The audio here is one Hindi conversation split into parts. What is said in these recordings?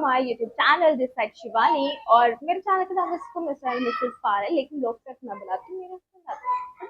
My YouTube channel this side Shivani. और मेरे चैनल का नाम इसको मिसेस पार है, लेकिन लोग सिर्फ मैं बुलाती हूँ, मेरे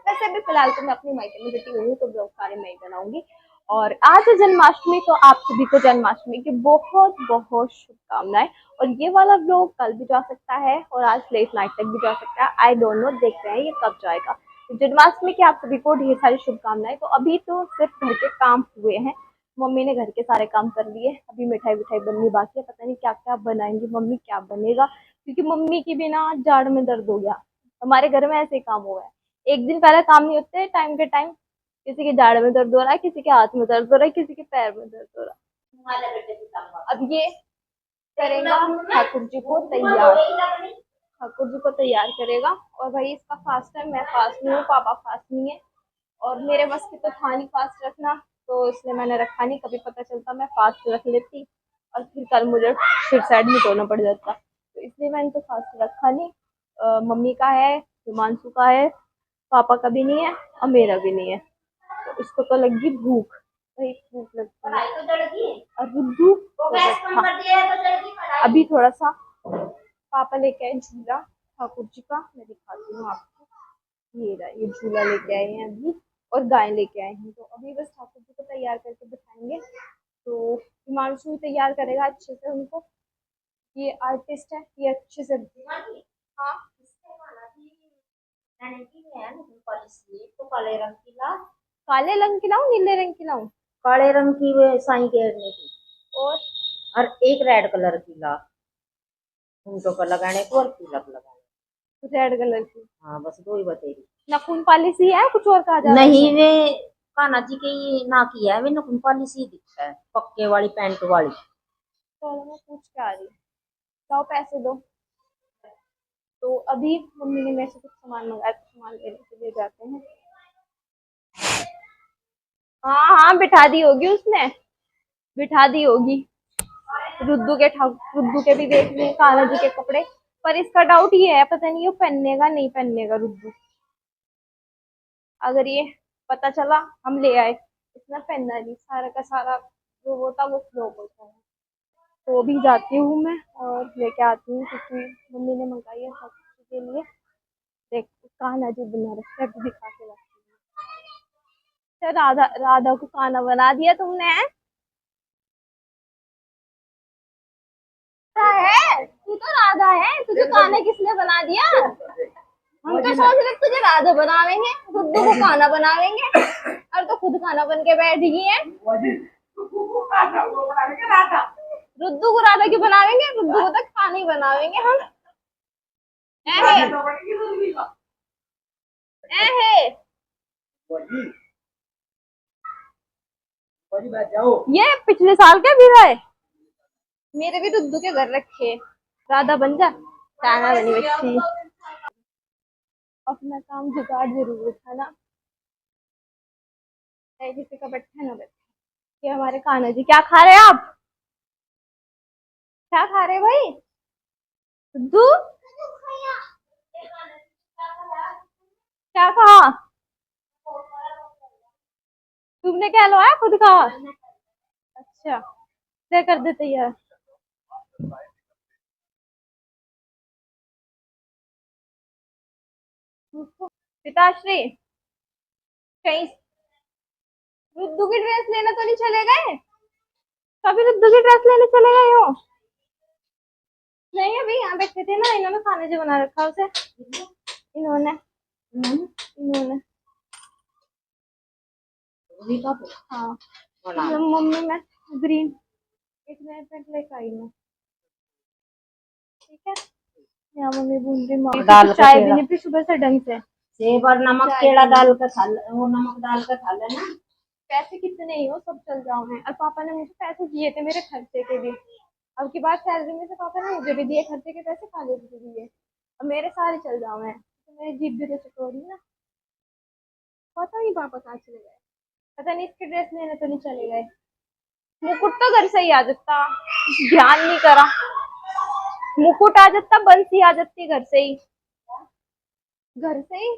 वैसे भी फिलहाल तो मैं अपनी मायके में बैठी हुई हूँ, तो ब्लॉग सारे मैं ही बनाऊंगी। और आज है जन्माष्टमी, तो आप सभी को जन्माष्टमी की बहुत बहुत शुभकामनाएं। और ये वाला ब्लॉग कल भी जा सकता है और आज लेट नाइट तक भी जा सकता है, आई डोंट नो, देखते हैं ये कब जाएगा। तो जन्माष्टमी की आप सभी को ढेर सारी शुभकामनाएं। तो अभी तो सिर्फ घर के काम हुए हैं, मम्मी ने घर के सारे काम कर लिए, अभी मिठाई विठाई बननी बाकी है, पता नहीं क्या क्या बनाएंगी मम्मी, क्या बनेगा, क्योंकि मम्मी की भी ना जाड़ में दर्द हो गया। हमारे घर में ऐसे ही काम हुआ है, एक दिन पहले काम नहीं होते टाइम के टाइम। किसी के जाड़ में दर्द हो रहा है, किसी के हाथ में दर्द हो रहा है, किसी के पैर में दर्द हो रहा है। अब ये करेगा ठाकुर जी को तैयार, ठाकुर जी को तैयार करेगा। और भाई इसका फास्ट है, मैं फास्ट नहीं हूँ, पापा फास्ट नहीं है, और मेरे बस की तो था नहीं फास्ट रखना, तो इसलिए मैंने रखा नहीं। कभी पता चलता मैं फास्ट रख लेती और फिर कल मुझे फिर से एडमिट होना पड़ जाता, तो इसलिए मैंने तो फास्ट रखा नहीं। मम्मी का है, हिमांशु का है, पापा का भी नहीं है और मेरा भी नहीं है। तो इसको तो लगी भूख, भाई भूख लगती है। और रुद्धू अभी थोड़ा सा पापा लेके आए झूला ठाकुर जी का, मैं दिखाती हूँ आपको। ये रहा, ये झूला लेके आए हैं अभी, और गाय लेके आए हैं। तो अभी बस ठाकुर जी को तैयार करके बिठाएंगे। तो हिमांशु तैयार करेगा अच्छे से उनको, ये आर्टिस्ट है, ये अच्छे से। हाँ, काले रंग की लाऊं, नीले रंग की लाऊं? काले रंग की वे साई केरने की, और एक रेड कलर की ला घूंटों पर लगाने को, और तिलक लगाने। रेड कलर की? हाँ बस दो ही बतेरी। नखून पॉलिसी है, कुछ और कहा जा रहा है? नहीं, वे कान्हा जी के ये ना की है, वे नकुन पॉलिसी दिखता है, पक्के वाली पैंट वाली। चलो मैं पूछ के आ रही हूँ, लाओ पैसे दो। तो अभी मम्मी ने मेरे से कुछ सामान मंगाया, तो सामान लेने के लिए जाते हैं। हाँ हाँ, बिठा दी होगी उसने, बिठा दी होगी। रुद्दू के भी देख लिए कान्हा जी के कपड़े, पर इसका डाउट ये है, पता नहीं ये पहनेगा नहीं पहनेगा रुद्दू। अगर ये पता चला हम ले आए, इतना पहनना नहीं, सारा का सारा जो होता वो फ्लॉप होता है। तो अभी जाती हूँ मैं और लेके आती हूँ, क्योंकि मम्मी ने मंगाई है सब के लिए। देख कान्हा जी बना रखा है, अभी दिखा के रखती हूँ। राधा राधा को कान्हा बना दिया तुमने? है, तू तो राधा है, तुझे कान्हा किसने बना दिया? हम तो सोच रहे तुझे राधा बनावेंगे, रुद्दू को कान्हा बनावेंगे, और तो खुद खाना बन के बैठ गई है। रुद्दू को राधा क्यों बनावेंगे, रुद्दू को तो खाना ही बनावेंगे हम। ये पिछले साल का भी है, मेरे भी रुद्दू के घर रखे। राधा बन जा, कान्हा बनी बच्ची। अपना काम जुगाड़ जरूर था ना, किसी का बैठा ना बैठे। ये हमारे कान्हा जी, क्या खा रहे हैं आप? क्या खा रहे हैं भाई? रुद्दू क्या कहा? तुमने क्या लवाया, खुद कहा? अच्छा, क्या कर देते यार। पिताश्री, कहीं रुद्दू की ड्रेस लेना तो नहीं चले गए? कभी रुद्दू की ड्रेस लेने चले गए हो? नहीं, अभी यहाँ बैठे थे ना, इन्होंने खाने जो बना रखा उसे, इन्होंने इन्होंने हाँ, मम्मी मैं ग्रीन एक नया पैंट लेकर आई मैं, ठीक है। यहाँ मम्मी भून रही, माँ दाल चाय भी नहीं पी सुबह से ढंग से। सेब और नमक केड़ा डाल कर खा, वो नमक डाल कर खा लेना। पैसे कितने ही हो, सब चल जाओ हैं। और पापा ने मुझे पैसे दिए थे मेरे खर्चे के भी, अब की बात सैलरी में से पापा ने मुझे भी दिए, खर्चे के पैसे खाने भी दिए, अब मेरे सारे चल जाओ हैं, तो मेरी जीप भी तो चटोरी ना। पता नहीं पापा कहाँ चले गए, पता नहीं इसके ड्रेस लेने तो नहीं चले गए। मुकुट तो घर से ही आ जाता, ध्यान नहीं करा, मुकुट आ जाता, बंसी आ जाती घर से ही, घर से ही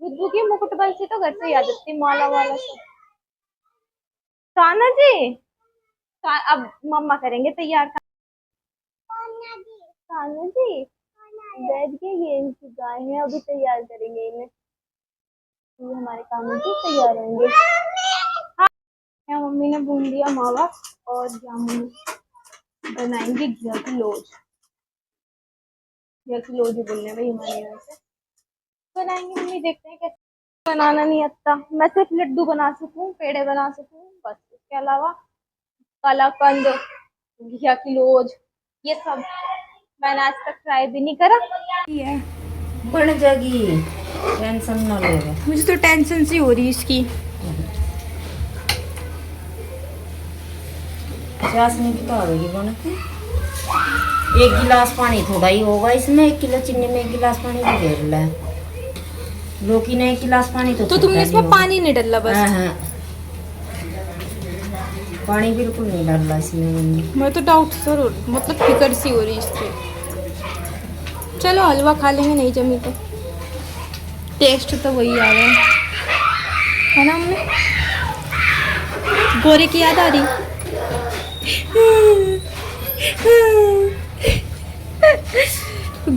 रुद्दू की मुकुट बंसी तो घर से ही आ जाती, माला वाला सब। कान्हा जी अब मम्मा करेंगे तैयार। कान्हा जी बैठ गए, ये इनकी गाय है, अभी तैयार करेंगे इन्हें। ये हमारे कान्हा जी तैयार होंगे। यहाँ मम्मी ने भून दिया मावा और जामुन बनाएंगे घिया की लोज। घिया की लोज ही बोलने भाई हमारे यहाँ से बनाएंगे मम्मी, देखते हैं कैसे। बनाना नहीं आता, मैं सिर्फ लड्डू बना सकूं, पेड़े बना सकूं, बस इसके अलावा कलाकंद, घिया की लोज, ये सब मैंने आज तक ट्राई भी नहीं करा। ये बन जाएगी, टेंशन ना ले। मुझे तो टेंशन सी हो रही है इसकी। चाशनी भी तो आवेगी बन के। 1 गिलास पानी थोड़ा ही होगा इसमें, 1 किलो चीनी में 1 गिलास पानी भी घेर ला है। लौकी ने 1 गिलास पानी तो तुमने इसमें पानी नहीं डाला बस? हाँ, पानी बिल्कुल नहीं डाला इसमें मम्मी। मैं तो डाउट सर मतलब फिकर सी हो रही इससे। चलो हलवा खा लेंगे, नहीं जमी तो। टेस्ट तो वही आ रहा है ना मम्मी? गोरे की याद आ रही?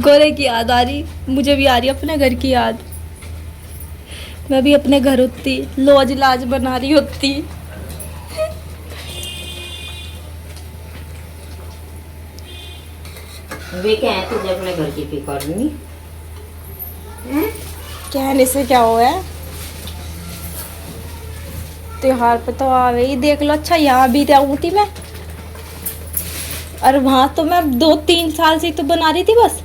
गोरे की याद आ रही, मुझे भी आ रही अपने घर की याद। मैं भी अपने घर होती, लौज लाज बना रही होती। वे क्या है, तुझे अपने घर की फिक्र नहीं? कहने से क्या हुआ है, त्योहार पे तो आ गई देख लो। अच्छा यहाँ भी रहूँ थी मैं, और वहाँ तो मैं 2-3 साल से तो बना रही थी बस।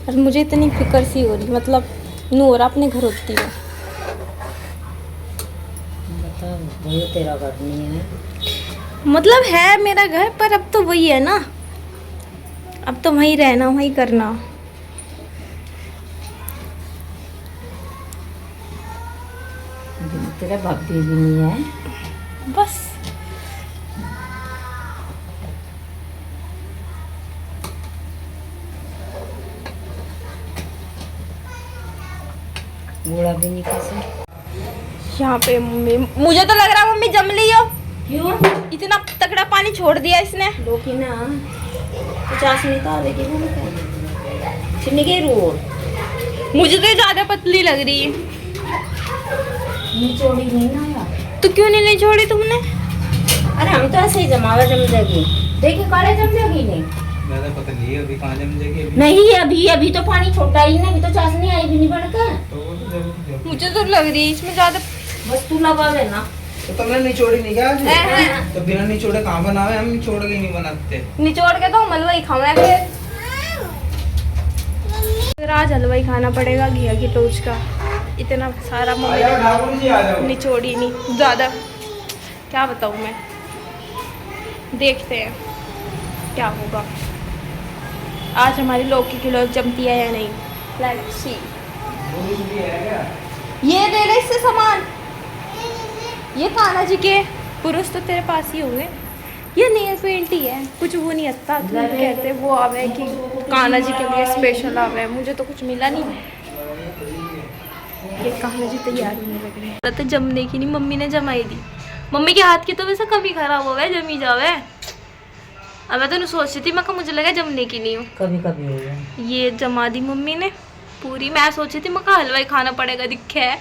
और मुझे इतनी फिक्र सी हो रही, मतलब नूर अपने घर होती है। बता, वही तेरा घर नहीं है? मतलब है मेरा घर, पर अब तो वही है ना, अब तो वहीं रहना वहीं करना। तेरा भाभी भी नहीं है बस। बूढ़ा भी नहीं कैसे। यहाँ पे मम्मी, मुझे तो लग रहा है मम्मी जम ली हो। क्यों? इतना तगड़ा पानी छोड़ दिया इसने। लोकी ना 50 नहीं तो आवेगी छिन्न के रोड। मुझे तो ज्यादा पतली लग रही है। निचोड़ी नहीं ना यार। तो क्यों नहीं छोड़ी तुमने? अरे हम तो ऐसे ही जमावा जम जाएगी। देखिए काले जम जाएगी नहीं। ज्यादा पता नहीं है अभी कहाँ जम जाएगी अभी। नहीं अभी तो पानी छोटा ही ना, अभी तो चाशनी आई भी नहीं बनकर। तो वो तो जब मुझे तो लग रही है इसमें ज्यादा। बस तू लगा देना। तो तुमने निचोड़ी नहीं क्या आज? तो बिना निचोड़े कहाँ बनावे, हम निचोड़ के नहीं बनाते। निचोड़ के तो हलवा ही खाना है फिर आज हलवा ही खाना पड़ेगा घिया की टोच का। इतना सारा आ मम्मी जाओ ठाकुर जी, आ जाओ। ने निचोड़ी नहीं ज़्यादा, क्या बताऊँ मैं। देखते हैं क्या होगा आज, हमारी लौकी की लोज जमती है या नहीं। Let's see. पुरुष भी है क्या? ये ले ले इससे सामान, ये कान्हा जी के पुरुष तो तेरे पास ही होंगे। ये नेल पेंट ही है, कुछ वो नहीं आता। तुम कहते वो आवे कि कान्हा जी के लिए स्पेशल आवे, मुझे तो कुछ मिला नहीं। ये कान्हा जी तैयार होने लग रहे हैं। तो जमने की नहीं, मम्मी ने जमाई दी। मम्मी के हाथ की तो वैसे कभी खराब हो गए, जमी जावे। अब मैं तो नहीं सोच रही थी, मैं मुझे लगा जमने की नहीं हूँ। कभी कभी हो गया। ये जमा दी मम्मी ने पूरी। मैं सोची थी मैं हलवा ही खाना पड़ेगा, दिखे है।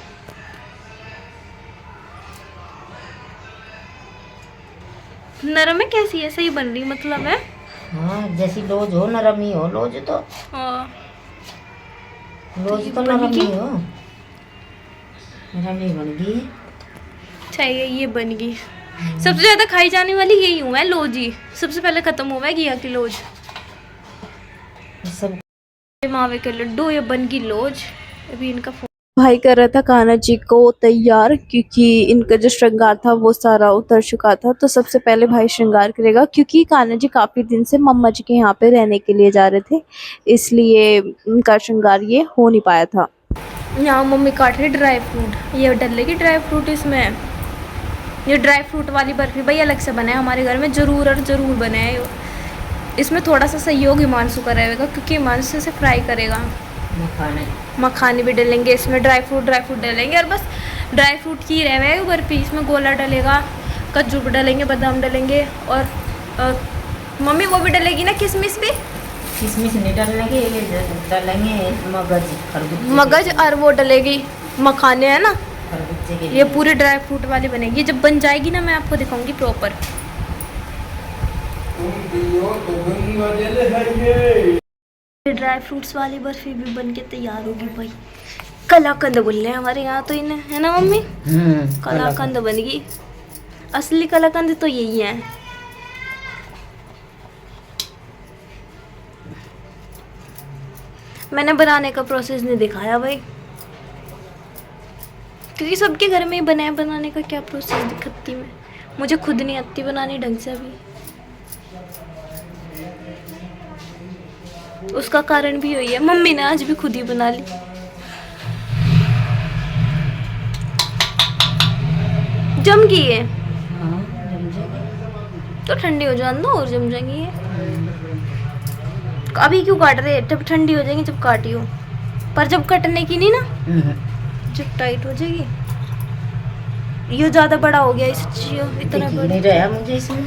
नरम है कैसी है, सही बन रही मतलब है। हाँ जैसी लोज हो नरम ही हो लोज तो। हाँ लोज तो नरम ही हो, नरम ही बन गई। चाहिए ये बन गई। सबसे ज्यादा खाई जाने वाली यही हुआ है लोज ही, सबसे पहले खत्म हुआ है घिया की लोज। सब मावे के लड्डू, ये बन गई लोज। अभी इनका भाई कर रहा था कान्हा जी को तैयार, क्योंकि इनका जो श्रृंगार था वो सारा उतर चुका था। तो सबसे पहले भाई श्रृंगार करेगा, क्योंकि कान्हा जी काफी दिन से मम्मा जी के यहाँ पे रहने के लिए जा रहे थे, इसलिए उनका श्रृंगार ये हो नहीं पाया था। यहाँ मम्मी काट रही ड्राई फ्रूट, ये डलेगी ड्राई फ्रूट इसमें। ये ड्राई फ्रूट वाली बर्फी भाई अलग से बनाए हमारे घर में, जरूर और ज़रूर बनाए। इसमें थोड़ा सा सहयोग हिमांशु का रहेगा, क्योंकि हिमांशु से फ्राई करेगा। मखाने भी डालेंगे इसमें, ड्राई फ्रूट डालेंगे, और बस ड्राई फ्रूट की रहे बर्फी। इसमें गोला डलेगा, काजू भी डालेंगे, बादाम डालेंगे, और मम्मी वो भी डलेगी ना किशमिश भी। किशमिश नहीं डालेंगे, ये डालेंगे मगज, खरबूजे मगज और वो डलेगी मखाने, है ना। खरबूजे के ये पूरी ड्राई फ्रूट वाली बनेगी। जब बन जाएगी ना मैं आपको दिखाऊंगी प्रॉपर। ड्राई फ्रूट्स वाली बर्फी भी बन के तैयार होगी भाई। कलाकंद बोल रहे हैं हमारे यहाँ तो इन्हें, है ना मम्मी। कलाकंद बनेगी। असली कलाकंद तो यही है। मैंने बनाने का प्रोसेस नहीं दिखाया भाई, क्योंकि सबके घर में ही बनाने का क्या प्रोसेस दिखती मैं, मुझे खुद नहीं आती बनानी ढंग से अभी। उसका कारण भी यही है, मम्मी ने आज भी खुद ही बना ली। जम गई है तो ठंडी हो जाने दो और जम जाएंगी ये। अभी क्यों काट रहे, जब ठंडी हो जाएंगी जब काटियो, पर जब कटने की नहीं ना, जब टाइट हो जाएगी। ये ज्यादा बड़ा हो गया, इस इतना बड़ा नहीं रहा मुझे इसमें।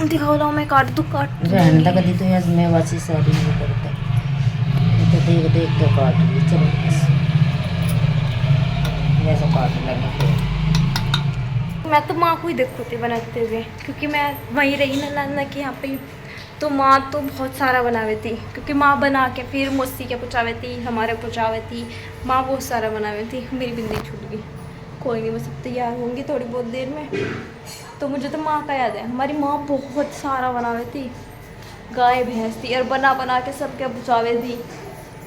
दिखाओ लाओ, मैं काट दूं। काट रहने तक दी तो यार मैं वासी सारी वो करता, तो देख देख के काट ली। चलो बस वैसा काट लगे फिर। मैं तो माँ को ही देखो थी बनाते हुए, क्योंकि मैं वहीं रही ना लाना कि यहाँ पे, तो माँ तो बहुत सारा बनावे थी, क्योंकि माँ बना के फिर मौसी के पुचावे थी, हमारे पुचावे थी। माँ बहुत सारा बनावे थी। मेरी बिंदी छूट गई। कोई नहीं, बस अब तैयार होंगी थोड़ी बहुत देर में। तो मुझे तो माँ का याद है, हमारी माँ बहुत सारा बनावे थी। गाय भैंस थी और बना बना के सबके पुचावे थी।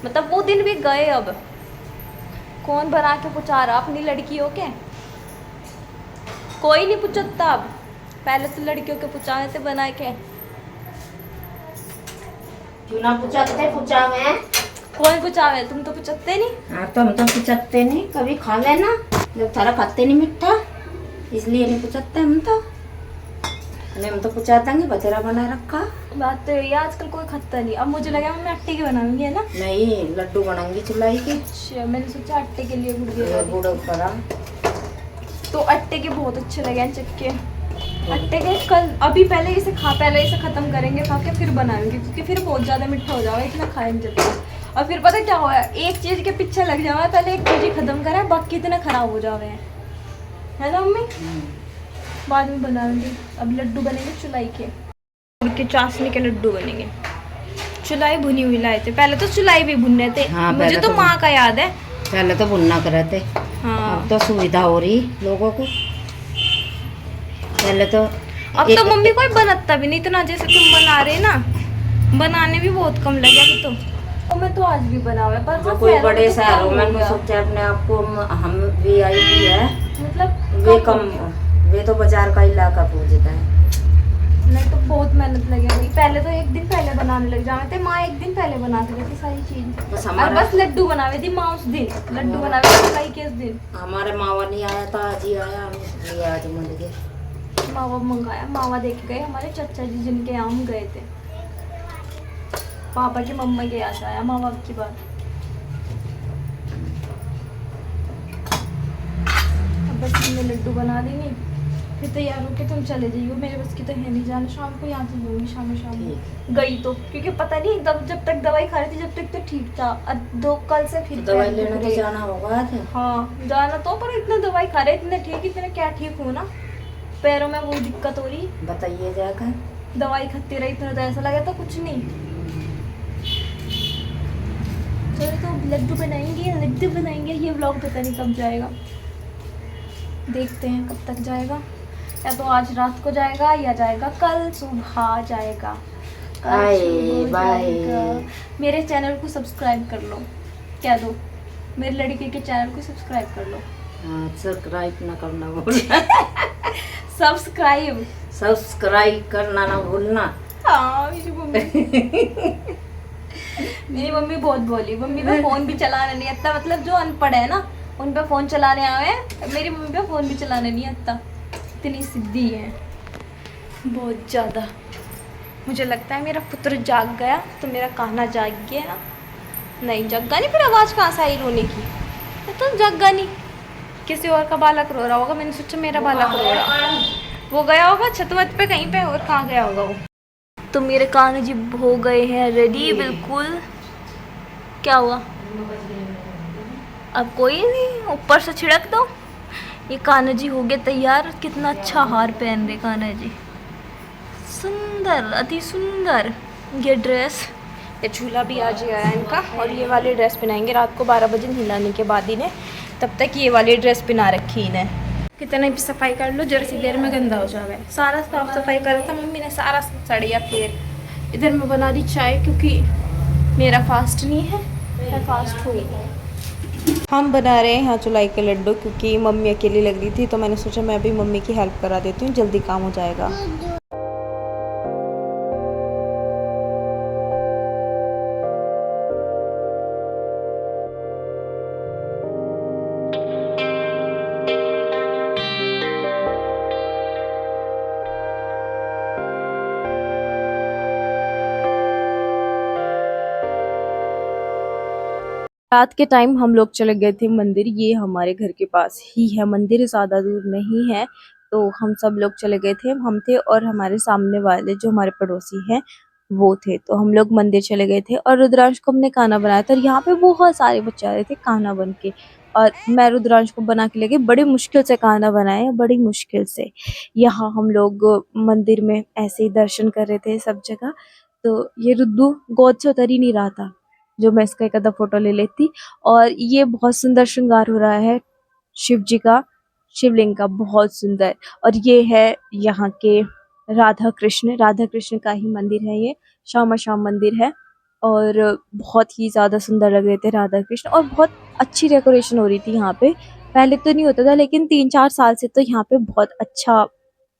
मतलब वो दिन भी गए अब। कौन बना के पुचा रहा अपनी लड़की हो के? कोई नहीं पुचता अब। पहले तो लड़कियों के पुचावे थे बना के। क्यों ना पुचावे? कौन पुचावे? तुम तो पुचते नहीं। हाँ तो हम तो पुचते नहीं, कभी खा लेना। जब थारा खाते नहीं मीठा, इसलिए नहीं पुचते हम तो। हम तो पुचा देंगे, बतेरा बना रखा। बात तो ये आजकल कोई खाता नहीं। अब मुझे लगा मैं आटे की बनाऊंगी, है ना। नहीं, लड्डू बनाऊंगी चुलाई के। अच्छा, मैंने सोचा आटे के लिए गुड़ करा तो आटे के बहुत अच्छे लगे हैं चक्के। आटे के कल अभी पहले इसे खत्म करेंगे खा के, फिर बनाएंगे, क्योंकि फिर बहुत ज़्यादा मीठा हो जाएगा, इतना खाए नहीं जाता। और फिर पता क्या हुआ है, एक चीज़ के पीछे लग जावा, पहले एक चीज़ ही खत्म करा, बाकी इतना खराब हो जावे हैं, है ना मम्मी। बाद में बनाएंगे। अब लड्डू बनेंगे चुलाई के, गुड़ के चाशनी के लड्डू बनेंगे। चुलाई भुनी हुई लाए थे, पहले तो चुलाई भी भुनने थे। हाँ, मुझे तो माँ का याद है। पहले तो भुनना करे थे। हाँ, अब तो सुविधा हो रही लोगों को। पहले तो अब तो मम्मी कोई बनाता भी नहीं इतना जैसे तुम बना रहे ना। बनाने भी बहुत कम लगे अभी तो। और मैं तो आज भी बनावे, पर हाँ, कोई बड़े शहरों में सोचा अपने आप को हम VIP है, मतलब वे कम, वे तो बाजार का इलाका पूछता है। नहीं तो बहुत मेहनत लगे भाई। पहले तो एक दिन पहले बनाने लग जावे थे। माँ एक दिन पहले बना देती थी सारी चीज, और बस लड्डू बनावे थी माँ उस दिन। लड्डू बनावे चुलाई के उस दिन। हमारे मावा नहीं आया था, आज ही आया, हम आज मिल गए। मावा मंगाया, मावा देख गए हमारे चाचा जी जिनके यहाँ हम गए थे। पापा की मम्मा के यहाँ से आया मावा की बात। अब बस हमने लड्डू बना देंगे, फिर तैयार होके तुम चले जाइयो। मेरे बस की तो है नहीं जाना, शाम को यहाँ से जाऊंगी। शाम गई तो, क्योंकि पता नहीं जब तक दवाई खा रही थी जब तक तो ठीक था। कल से फिर दवाई लेने तो जाना होगा। हाँ जाना तो, पर इतना दवाई खा रहे, इतने ठीक, इतने क्या ठीक हो ना, पैरों में वो दिक्कत हो रही। बताइए जाकर, दवाई खाती रही तो ऐसा लगा था कुछ नहीं। चलो तो लड्डू बनाएंगे। ये व्लॉग पता नहीं कब जाएगा, देखते हैं कब तक जाएगा। या तो आज रात को जाएगा या जाएगा कल सुबह जाएगा। बाय। मेरे चैनल को सब्सक्राइब कर लो, क्या दो, मेरे लड़के के चैनल को सब्सक्राइब कर लो। सब्सक्राइब ना करना भूलना। सब्सक्राइब करना ना भूलना। हाँ मेरी मम्मी बहुत बोली। मम्मी पे फोन भी चलाना नहीं आता, मतलब जो अनपढ़ है ना उन पे फोन चलाने आवे, मेरी मम्मी पे फोन भी चलाने नहीं आता। इतनी सिद्धि है बहुत ज़्यादा। मुझे लगता है मेरा पुत्र जाग गया तो मेरा कान्हा जाग गया ना। नहीं जगा नहीं, फिर आवाज़ कहाँ से आई रोने की? तो जगा नहीं, किसी और का बालक रो रहा होगा। मैंने सोचा मेरा बालक रो रहा, वो गया होगा छत वत पे कहीं पे, और कहाँ गया होगा वो। तो मेरे कान्हा जी हो गए हैं रेडी बिल्कुल। क्या हुआ? अब कोई नहीं, ऊपर से छिड़क दो। ये कान्हा जी हो गए तैयार। कितना अच्छा हार पहन रहे कान्हा जी, सुंदर, अति सुंदर। ये ड्रेस, ये झूला भी आज आया है इनका, और ये वाली ड्रेस पहनाएंगे रात को 12 बजे नहलाने के बाद इन्हें। तब तक ये वाली ड्रेस पहना रखी इन्हें। कितना भी सफाई कर लो, जरा सी देर में गंदा हो जाएगा। सारा साफ सफाई करा था मम्मी ने, सारा सड़िया। फिर इधर मैं बना दी चाय, क्योंकि मेरा फास्ट नहीं है, मैं फास्ट हुई। हम बना रहे हैं यहाँ चुलाई के लड्डू, क्योंकि मम्मी अकेली लग रही थी, तो मैंने सोचा मैं भी मम्मी की हेल्प करा देती हूँ, जल्दी काम हो जाएगा। रात के टाइम हम लोग चले गए थे मंदिर। ये हमारे घर के पास ही है मंदिर, ज़्यादा दूर नहीं है। तो हम सब लोग चले गए थे, हम थे और हमारे सामने वाले जो हमारे पड़ोसी हैं वो थे। तो हम लोग मंदिर चले गए थे और रुद्रांश को हमने खाना बनाया था। और यहाँ पे बहुत सारे बच्चे आ रहे थे खाना बन के, और मैं रुद्रांश को बना के लेके बड़ी मुश्किल से खाना बनाया, बड़ी मुश्किल से। यहाँ हम लोग मंदिर में ऐसे ही दर्शन कर रहे थे सब जगह। तो ये रुद्दू गोद से उतर ही नहीं रहा था, जो मैं इसका एक आधा फोटो ले लेती। और ये बहुत सुंदर श्रृंगार हो रहा है शिव जी का, शिवलिंग का, बहुत सुंदर। और ये है यहाँ के राधा कृष्ण का ही मंदिर है। ये श्यामा श्याम मंदिर है, और बहुत ही ज्यादा सुंदर लग रहे थे राधा कृष्ण। और बहुत अच्छी डेकोरेशन हो रही थी यहाँ पे। पहले तो नहीं होता था, लेकिन 3-4 साल से तो यहाँ पे बहुत अच्छा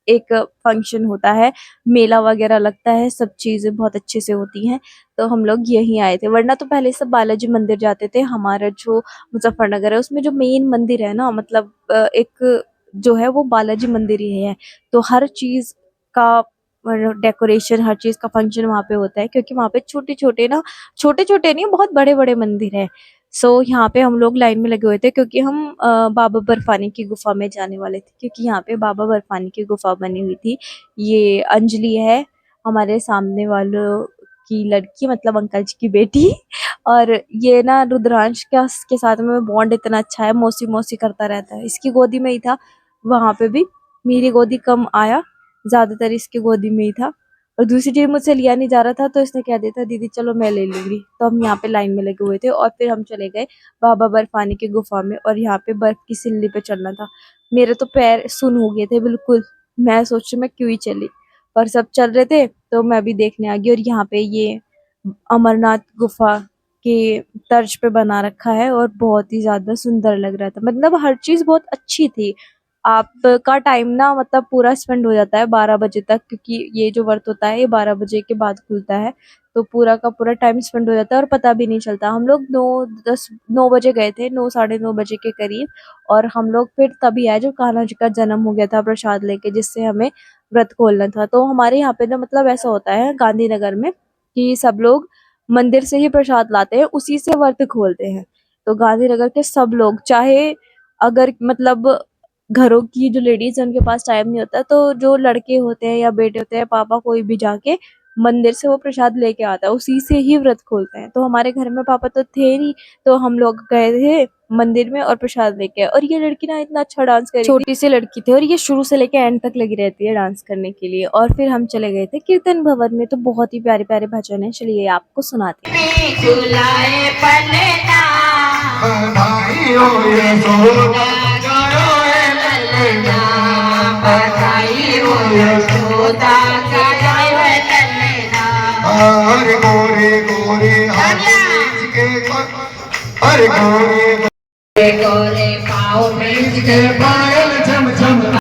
एक फंक्शन होता है, मेला वगैरह लगता है, सब चीजें बहुत अच्छे से होती हैं। तो हम लोग यहीं आए थे, वरना तो पहले सब बालाजी मंदिर जाते थे। हमारा जो मुजफ्फरनगर है उसमें जो मेन मंदिर है ना, मतलब एक जो है वो बालाजी मंदिर ही है। तो हर चीज का डेकोरेशन, हर चीज का फंक्शन वहाँ पे होता है, क्योंकि वहाँ पे छोटे छोटे नहीं, बहुत बड़े बड़े मंदिर है। सो यहाँ पे हम लोग लाइन में लगे हुए थे, क्योंकि हम बाबा बर्फानी की गुफा में जाने वाले थे, क्योंकि यहाँ पे बाबा बर्फानी की गुफा बनी हुई थी। ये अंजलि है हमारे सामने वालों की लड़की, मतलब अंकल जी की बेटी। और ये ना रुद्रांश के साथ में बॉन्ड इतना अच्छा है, मौसी मौसी करता रहता है। इसकी गोदी में ही था, वहां पे भी मेरी गोदी कम आया, ज्यादातर इसकी गोदी में ही था। और दूसरी चीज मुझसे लिया नहीं जा रहा था, तो इसने कह दिया था दीदी चलो मैं ले लूंगी। तो हम यहाँ पे लाइन में लगे हुए थे, और फिर हम चले गए बाबा बर्फानी की गुफा में। और यहाँ पे बर्फ की सिल्ली पे चलना था। मेरे तो पैर सुन हो गए थे बिल्कुल, मैं सोच रही मैं क्यों ही चली। पर सब चल रहे थे तो मैं भी देखने आ गई। और यहाँ पे ये अमरनाथ गुफा के तर्ज पे बना रखा है, और बहुत ही ज्यादा सुंदर लग रहा था। मतलब हर चीज बहुत अच्छी थी। आपका टाइम ना मतलब पूरा स्पेंड हो जाता है 12 बजे तक, क्योंकि ये जो व्रत होता है ये 12 बजे के बाद खुलता है। तो पूरा का पूरा टाइम स्पेंड हो जाता है और पता भी नहीं चलता। हम लोग 9 बजे गए थे, 9 साढ़े 9 बजे के करीब। और हम लोग फिर तभी आए जब कान्हा जी का जन्म हो गया था प्रसाद लेके, जिससे हमें व्रत खोलना था। तो हमारे यहाँ पे ना मतलब ऐसा होता है गांधीनगर में कि सब लोग मंदिर से ही प्रसाद लाते हैं, उसी से व्रत खोलते हैं। तो गांधीनगर के सब लोग, चाहे अगर मतलब घरों की जो लेडीज है उनके पास टाइम नहीं होता, तो जो लड़के होते हैं या बेटे होते हैं, पापा कोई भी जाके मंदिर से वो प्रसाद लेके आता है, उसी से ही व्रत खोलते हैं। तो हमारे घर में पापा तो थे नहीं, तो हम लोग गए थे मंदिर में और प्रसाद लेके आए। और ये लड़की ना इतना अच्छा डांस कर रही थी, छोटी सी लड़की थी, और ये शुरू से लेके एंड तक लगी रहती है डांस करने के लिए। और फिर हम चले गए थे कीर्तन भवन में, तो बहुत ही प्यारे प्यारे भजन है, चलिए आपको सुनाते हैं। हरे गोरे गोरे हरे गोरे गोरे पाँव में के पायल झम झम।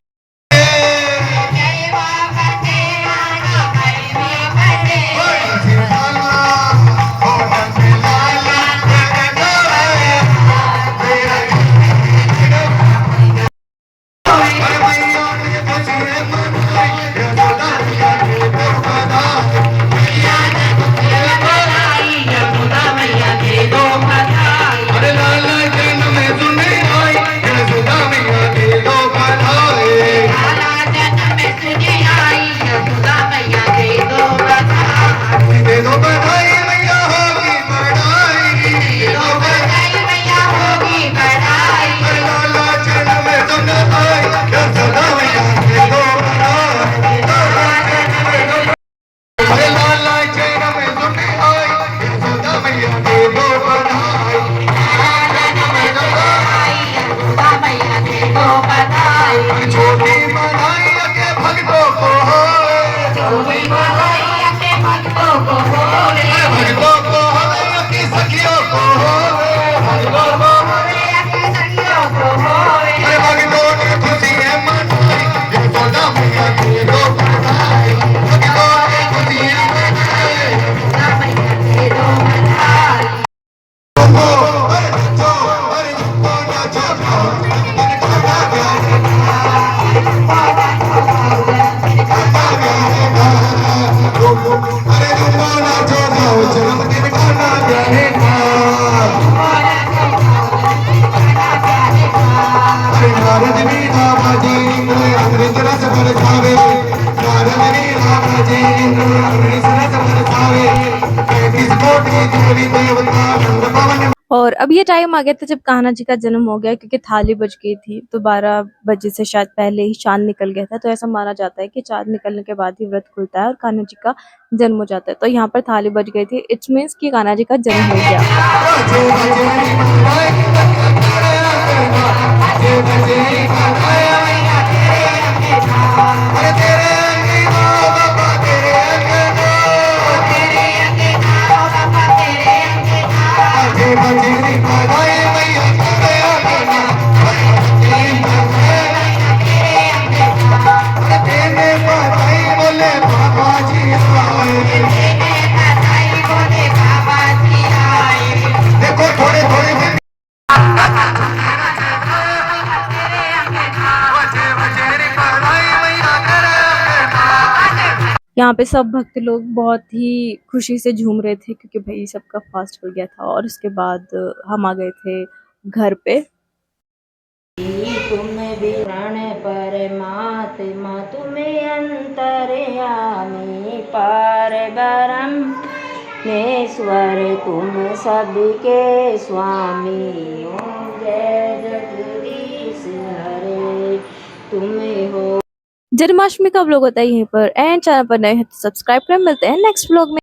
माला चौदाओ जन्मदिन गाना प्यारे का नारद ने रामा जी इंद्र अमृत रस बरसावे नारद ने रामा जी इंद्र अमृत रस बरसावे 35 कोटि देवी देवता नंद पवन। और अब ये टाइम आ गया था जब कान्हा जी का जन्म हो गया, क्योंकि थाली बज गई थी तो 12 बजे से शायद पहले ही चांद निकल गया था। तो ऐसा माना जाता है कि चांद निकलने के बाद ही व्रत खुलता है और कान्हा जी का जन्म हो जाता है। तो यहाँ पर थाली बज गई थी, इट्स मीन्स कि कान्हा जी का जन्म हो गया। यहाँ पे सब भक्त लोग बहुत ही खुशी से झूम रहे थे, क्योंकि भाई सबका फास्ट हो गया था। और उसके बाद हम आ गए थे घर पे। तुम भी प्राण परमात्मा तुम्हें अंतर्यामी पार ब्रह्मेश्वर तुम सबके स्वामी ओम जय जगदीश हरे तुम्हें हो। जन्माष्टमी का व्लॉग होता है यहीं पर, एंड चैनल पर नए हैं तो सब्सक्राइब करें। मिलते हैं नेक्स्ट व्लॉग में।